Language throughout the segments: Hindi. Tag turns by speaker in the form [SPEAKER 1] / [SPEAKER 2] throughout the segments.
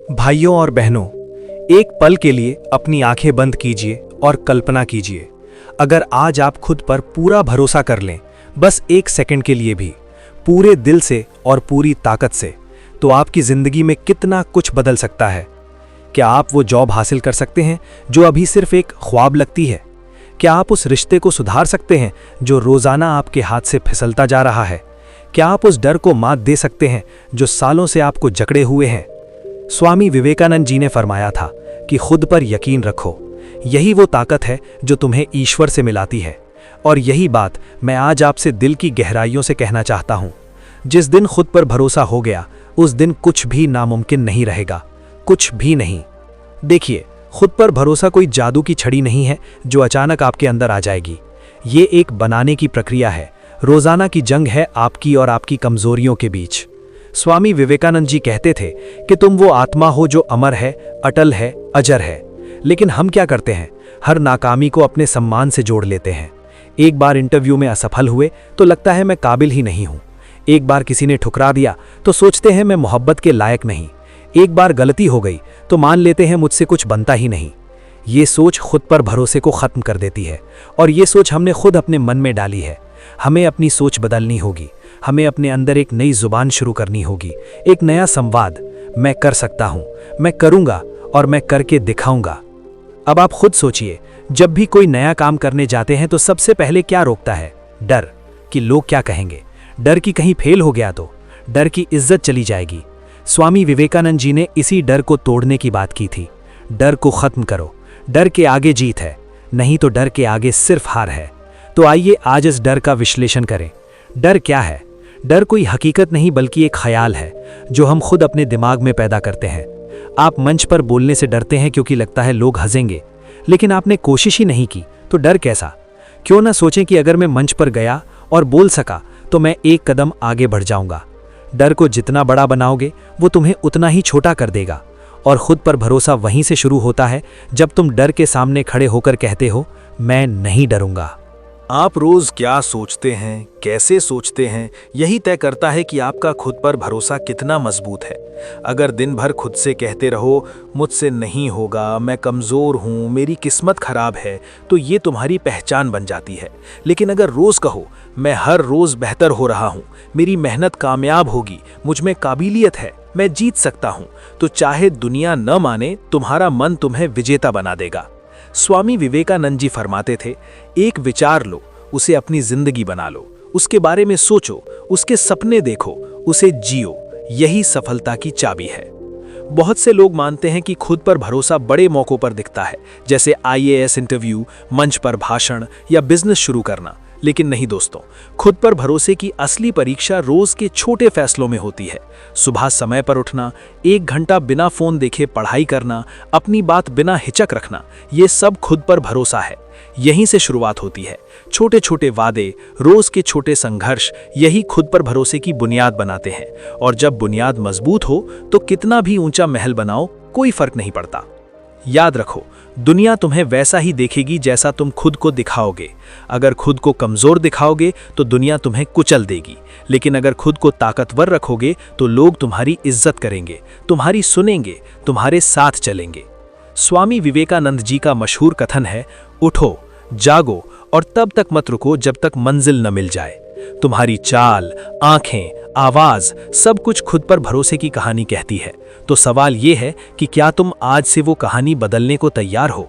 [SPEAKER 1] भाइयों और बहनों, एक पल के लिए अपनी आंखें बंद कीजिए और कल्पना कीजिए, अगर आज आप खुद पर पूरा भरोसा कर लें, बस एक सेकंड के लिए भी, पूरे दिल से और पूरी ताकत से, तो आपकी जिंदगी में कितना कुछ बदल सकता है। क्या आप वो जॉब हासिल कर सकते हैं जो अभी सिर्फ एक ख्वाब लगती है? क्या आप उस रिश्ते को सुधार सकते हैं जो रोजाना आपके हाथ से फिसलता जा रहा है? क्या आप उस डर को मात दे सकते हैं जो सालों से आपको जकड़े हुए हैं? स्वामी विवेकानंद जी ने फरमाया था कि खुद पर यकीन रखो, यही वो ताकत है जो तुम्हें ईश्वर से मिलाती है। और यही बात मैं आज आपसे दिल की गहराइयों से कहना चाहता हूं। जिस दिन खुद पर भरोसा हो गया, उस दिन कुछ भी नामुमकिन नहीं रहेगा, कुछ भी नहीं। देखिए, खुद पर भरोसा कोई जादू की छड़ी नहीं है जो अचानक आपके अंदर आ जाएगी। ये एक बनाने की प्रक्रिया है, रोजाना की जंग है आपकी और आपकी कमजोरियों के बीच। स्वामी विवेकानंद जी कहते थे कि तुम वो आत्मा हो जो अमर है, अटल है, अजर है। लेकिन हम क्या करते हैं? हर नाकामी को अपने सम्मान से जोड़ लेते हैं। एक बार इंटरव्यू में असफल हुए तो लगता है मैं काबिल ही नहीं हूं। एक बार किसी ने ठुकरा दिया तो सोचते हैं मैं मोहब्बत के लायक नहीं। एक बार गलती हो गई तो मान लेते हैं मुझसे कुछ बनता ही नहीं। ये सोच खुद पर भरोसे को खत्म कर देती है, और ये सोच हमने खुद अपने मन में डाली है। हमें अपनी सोच बदलनी होगी। हमें अपने अंदर एक नई जुबान शुरू करनी होगी, एक नया संवाद। मैं कर सकता हूं, मैं करूंगा और मैं करके दिखाऊंगा। अब आप खुद सोचिए, जब भी कोई नया काम करने जाते हैं तो सबसे पहले क्या रोकता है? डर कि लोग क्या कहेंगे, डर कि कहीं फेल हो गया तो, डर की इज्जत चली जाएगी। स्वामी विवेकानंद जी ने इसी डर को तोड़ने की बात की थी। डर को खत्म करो, डर के आगे जीत है, नहीं तो डर के आगे सिर्फ हार है। तो आइए आज इस डर का विश्लेषण करें। डर क्या है? डर कोई हकीकत नहीं बल्कि एक ख्याल है जो हम खुद अपने दिमाग में पैदा करते हैं। आप मंच पर बोलने से डरते हैं क्योंकि लगता है लोग हंसेंगे, लेकिन आपने कोशिश ही नहीं की तो डर कैसा? क्यों ना सोचें कि अगर मैं मंच पर गया और बोल सका तो मैं एक कदम आगे बढ़ जाऊंगा। डर को जितना बड़ा बनाओगे वो तुम्हें उतना ही छोटा कर देगा। और खुद पर भरोसा वहीं से शुरू होता है जब तुम डर के सामने खड़े होकर कहते हो, मैं नहीं डरूंगा।
[SPEAKER 2] आप रोज क्या सोचते हैं, कैसे सोचते हैं, यही तय करता है कि आपका खुद पर भरोसा कितना मजबूत है। अगर दिन भर खुद से कहते रहो, मुझसे नहीं होगा, मैं कमज़ोर हूँ, मेरी किस्मत खराब है, तो ये तुम्हारी पहचान बन जाती है। लेकिन अगर रोज़ कहो, मैं हर रोज़ बेहतर हो रहा हूँ, मेरी मेहनत कामयाब होगी, मुझ में काबिलियत है, मैं जीत सकता हूँ, तो चाहे दुनिया न माने, तुम्हारा मन तुम्हें विजेता बना देगा। स्वामी विवेकानंद जी फरमाते थे, एक विचार लो, उसे अपनी जिंदगी बना लो, उसके बारे में सोचो, उसके सपने देखो, उसे जियो, यही सफलता की चाबी है। बहुत से लोग मानते हैं कि खुद पर भरोसा बड़े मौकों पर दिखता है, जैसे IAS इंटरव्यू, मंच पर भाषण या बिजनेस शुरू करना। लेकिन नहीं दोस्तों, खुद पर भरोसे की असली परीक्षा रोज के छोटे फैसलों में होती है। सुबह समय पर उठना, 1 घंटा बिना फोन देखे पढ़ाई करना, अपनी बात बिना हिचक रखना, ये सब खुद पर भरोसा है। यहीं से शुरुआत होती है। छोटे छोटे वादे, रोज के छोटे संघर्ष, यही खुद पर भरोसे की बुनियाद बनाते हैं। और जब बुनियाद मजबूत हो तो कितना भी ऊंचा महल बनाओ, कोई फर्क नहीं पड़ता। याद रखो, दुनिया तुम्हें वैसा ही देखेगी जैसा तुम खुद को दिखाओगे। अगर खुद को कमजोर दिखाओगे तो दुनिया तुम्हें कुचल देगी, लेकिन अगर खुद को ताकतवर रखोगे तो लोग तुम्हारी इज्जत करेंगे, तुम्हारी सुनेंगे, तुम्हारे साथ चलेंगे। स्वामी विवेकानंद जी का मशहूर कथन है, उठो, जागो और तब तक मत रुको जब तक मंजिल न मिल जाए। तुम्हारी चाल, आंखें, आवाज, सब कुछ खुद पर भरोसे की कहानी कहती है। तो सवाल यह है कि क्या तुम आज से वो कहानी बदलने को तैयार हो?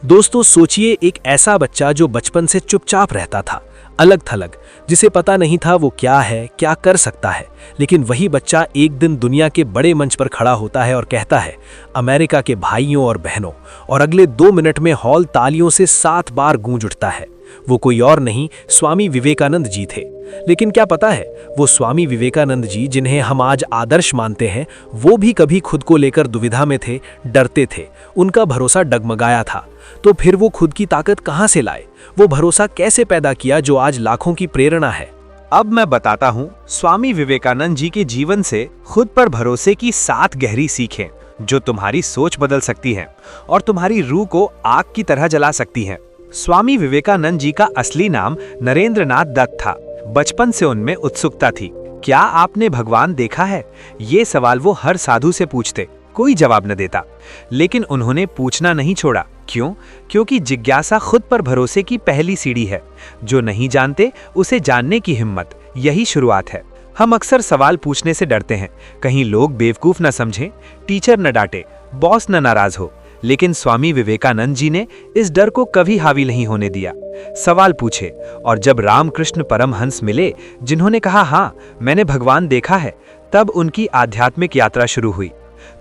[SPEAKER 2] दोस्तों सोचिए, एक ऐसा बच्चा जो बचपन से चुपचाप रहता था, अलग थलग, जिसे पता नहीं था वो क्या है, क्या कर सकता है। लेकिन वही बच्चा एक दिन दुनिया के बड़े मंच पर खड़ा होता है और कहता है, अमेरिका के भाइयों और बहनों, और अगले 2 मिनट में हॉल तालियों से 7 बार गूंज उठता है। वो कोई और नहीं, स्वामी विवेकानंद जी थे। लेकिन क्या पता है, वो स्वामी विवेकानंद जी जिन्हें हम आज आदर्श मानते हैं, वो भी कभी खुद को लेकर दुविधा में थे, डरते थे, उनका भरोसा डगमगाया था। तो फिर वो खुद की ताकत कहां से लाए? वो भरोसा कैसे पैदा किया जो आज लाखों की प्रेरणा है?
[SPEAKER 3] अब मैं बताता हूँ स्वामी विवेकानंद जी के जीवन से खुद पर भरोसे की 7 गहरी सीखें जो तुम्हारी सोच बदल सकती हैं और तुम्हारी रूह को आग की तरह जला सकती हैं। स्वामी विवेकानंद जी का असली नाम नरेंद्रनाथ दत्त था। बचपन से उनमें उत्सुकता थी। क्या आपने भगवान देखा है? ये सवाल वो हर साधु से पूछते। कोई जवाब न देता, लेकिन उन्होंने पूछना नहीं छोड़ा। क्यों? क्योंकि जिज्ञासा खुद पर भरोसे की पहली सीढ़ी है। जो नहीं जानते उसे जानने की हिम्मत, यही शुरुआत है। हम अक्सर सवाल पूछने से डरते हैं, कहीं लोग बेवकूफ न समझें, टीचर न डांटे, बॉस न नाराज हो। लेकिन स्वामी विवेकानंद जी ने इस डर को कभी हावी नहीं होने दिया। सवाल पूछे, और जब रामकृष्ण परमहंस मिले, जिन्होंने कहा हाँ मैंने भगवान देखा है, तब उनकी आध्यात्मिक यात्रा शुरू हुई।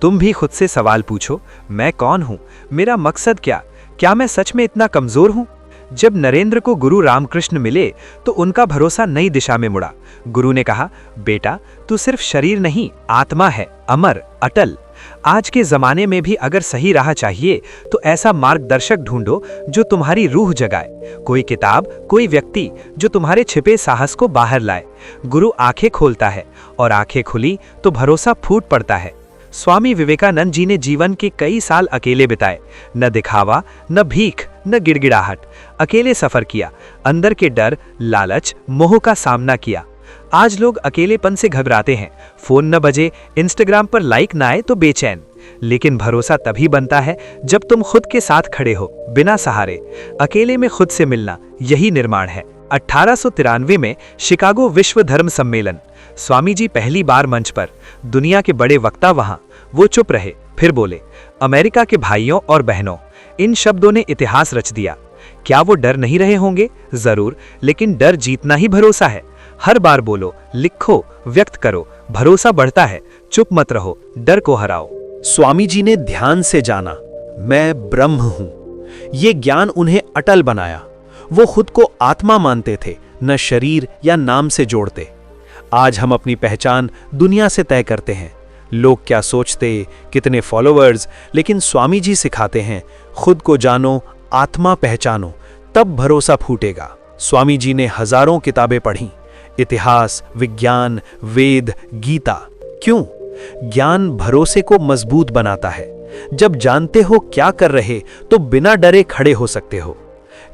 [SPEAKER 3] तुम भी खुद से सवाल पूछो, मैं कौन हूँ, मेरा मकसद क्या मैं सच में इतना कमजोर हूँ? जब नरेंद्र को गुरु रामकृष्ण मिले तो उनका भरोसा नई दिशा में मुड़ा। गुरु ने कहा, बेटा तू सिर्फ शरीर नहीं, आत्मा है, अमर, अटल। आज के जमाने में भी अगर सही राह चाहिए तो ऐसा मार्गदर्शक ढूंढो जो तुम्हारी रूह जगाए। कोई किताब, कोई व्यक्ति जो तुम्हारे छिपे साहस को बाहर लाए। गुरु आंखें खोलता है, और आंखें खुली तो भरोसा फूट पड़ता है। स्वामी विवेकानंद जी ने जीवन के कई साल अकेले बिताए। न दिखावा, न भीख, न गिड़गिड़ाहट। अकेले सफर किया, अंदर के डर, लालच, मोह का सामना किया। आज लोग अकेलेपन से घबराते हैं, फोन न बजे, इंस्टाग्राम पर लाइक न आए तो बेचैन। लेकिन भरोसा तभी बनता है जब तुम खुद के साथ खड़े हो, बिना सहारे। अकेले में खुद से मिलना, यही निर्माण है। 1893 में शिकागो विश्व धर्म सम्मेलन। स्वामी जी पहली बार मंच पर, दुनिया के बड़े वक्ता वहां। वो चुप रहे, फिर बोले, अमेरिका के भाइयों और बहनों। इन शब्दों ने इतिहास रच दिया। क्या वो डर नहीं रहे होंगे? जरूर, लेकिन डर जीतना ही भरोसा है। हर बार बोलो, लिखो, व्यक्त करो, भरोसा बढ़ता है। चुप मत रहो, डर को हराओ।
[SPEAKER 1] स्वामी जी ने ध्यान से जाना, मैं ब्रह्म हूं। ये ज्ञान उन्हें अटल बनाया। वो खुद को आत्मा मानते थे, न शरीर या नाम से जोड़ते। आज हम अपनी पहचान दुनिया से तय करते हैं। लोग क्या सोचते, कितने फॉलोअर्स, लेकिन स्वामी जी सिखाते हैं, खुद को जानो, आत्मा पहचानो, तब भरोसा फूटेगा। स्वामी जी ने हजारों किताबें पढ़ी, इतिहास, विज्ञान, वेद, गीता। क्यों? ज्ञान भरोसे को मजबूत बनाता है। जब जानते हो क्या कर रहे तो बिना डरे खड़े हो सकते हो।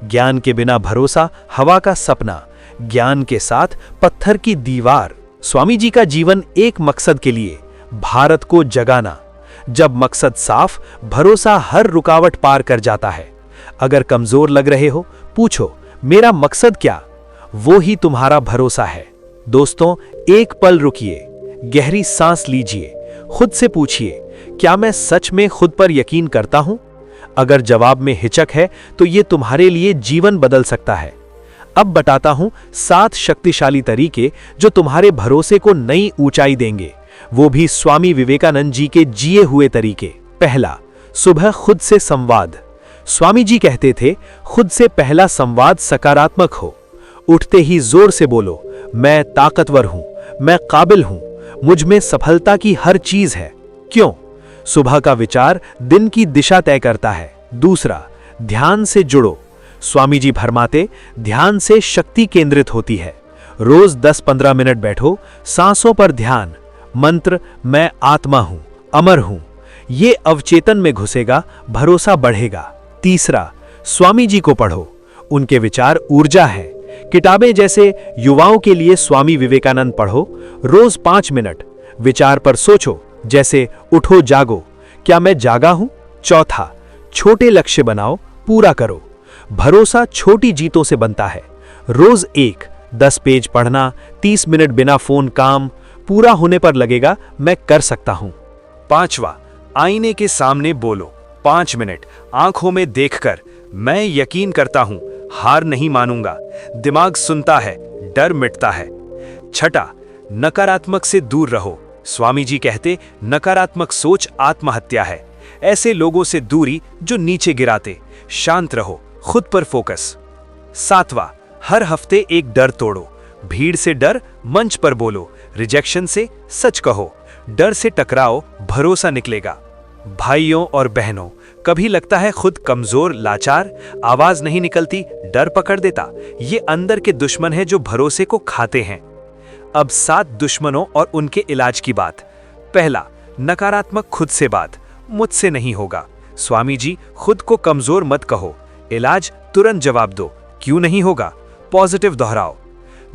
[SPEAKER 1] ज्ञान के बिना भरोसा हवा का सपना, ज्ञान के साथ पत्थर की दीवार। स्वामी जी का जीवन एक मकसद के लिए, भारत को जगाना। जब मकसद साफ, भरोसा हर रुकावट पार कर जाता है। अगर कमजोर लग रहे हो, पूछो, मेरा मकसद क्या? वो ही तुम्हारा भरोसा है। दोस्तों, एक पल रुकिए, गहरी सांस लीजिए, खुद से पूछिए, क्या मैं सच में खुद पर यकीन करता हूं? अगर जवाब में हिचक है तो यह तुम्हारे लिए जीवन बदल सकता है। अब बताता हूं 7 शक्तिशाली तरीके जो तुम्हारे भरोसे को नई ऊंचाई देंगे, वो भी स्वामी विवेकानंद जी के जिए हुए तरीके। पहला, सुबह खुद से संवाद। स्वामी जी कहते थे, खुद से पहला संवाद सकारात्मक हो। उठते ही जोर से बोलो, मैं ताकतवर हूं, मैं काबिल हूं, मुझ में सफलता की हर चीज है। क्यों? सुबह का विचार दिन की दिशा तय करता है। दूसरा, ध्यान से जुड़ो। स्वामी जी फरमाते, ध्यान से शक्ति केंद्रित होती है। रोज 10-15 मिनट बैठो, सांसों पर ध्यान। मंत्र, मैं आत्मा हूं, अमर हूं, ये अवचेतन में घुसेगा, भरोसा बढ़ेगा। तीसरा, स्वामी जी को पढ़ो, उनके विचार ऊर्जा है। किताबें जैसे युवाओं के लिए स्वामी विवेकानंद पढ़ो, रोज 5 मिनट। विचार पर सोचो, जैसे उठो जागो, क्या मैं जागा हूं? चौथा, छोटे लक्ष्य बनाओ, पूरा करो। भरोसा छोटी जीतों से बनता है। रोज 10 पेज पढ़ना, 30 मिनट बिना फोन काम, पूरा होने पर लगेगा मैं कर सकता हूं।
[SPEAKER 2] पांचवा, आईने के सामने बोलो 5 मिनट, आंखों में देखकर, मैं यकीन करता हूं, हार नहीं मानूंगा। दिमाग सुनता है, डर मिटता है। छठा, नकारात्मक से दूर रहो। स्वामी जी कहते, नकारात्मक सोच आत्महत्या है। ऐसे लोगों से दूरी जो नीचे गिराते। शांत रहो, खुद पर फोकस। सातवां, हर हफ्ते एक डर तोड़ो। भीड़ से डर, मंच पर बोलो। रिजेक्शन से सच कहो। डर से टकराओ, भरोसा निकलेगा। भाइयों और बहनों, कभी लगता है खुद कमजोर, लाचार, आवाज नहीं निकलती, डर पकड़ देता। ये अंदर के दुश्मन है जो भरोसे को खाते हैं। अब 7 दुश्मनों और उनके इलाज की बात। पहला, नकारात्मक खुद से बात, मुझसे नहीं होगा। स्वामी जी, खुद को कमजोर मत कहो। इलाज, तुरंत जवाब दो, क्यों नहीं होगा? पॉजिटिव दोहराओ।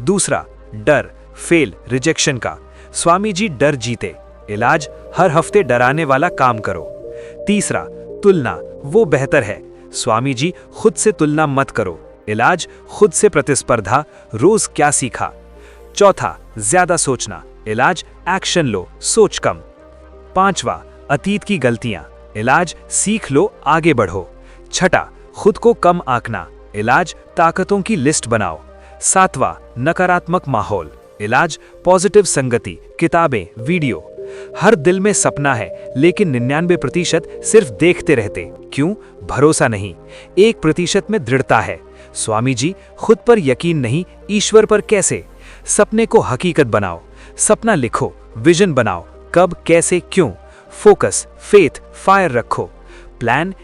[SPEAKER 2] दूसरा, डर, फेल, रिजेक्शन का। स्वामी जी, डर जीते। इलाज,
[SPEAKER 3] हर हफ्ते डराने वाला काम करो। तीसरा, तुलना वो बेहतर है। स्वामी जी, खुद से तुलना मत करो। इलाज खुद से प्रतिस्पर्धा, रोज क्या सीखा। चौथा, ज्यादा सोचना। इलाज एक्शन लो, सोच कम। पांचवा, अतीत की गलतियां। इलाज सीख लो, आगे बढ़ो। छठा, खुद को कम आंकना। इलाज ताकतों की लिस्ट बनाओ। सातवां, नकारात्मक माहौल। इलाज पॉजिटिव संगति, किताबें, वीडियो। हर दिल में सपना है, लेकिन 99% सिर्फ देखते रहते। क्यों? भरोसा नहीं। 1% में दृढ़ता है। स्वामी जी, खुद पर यकीन नहीं, ईश्वर पर कैसे? सपने को हकीकत बनाओ। सपना लिखो, विजन बनाओ, कब, कैसे, क्यों। फोकस, फेथ, फायर रखो। प्लान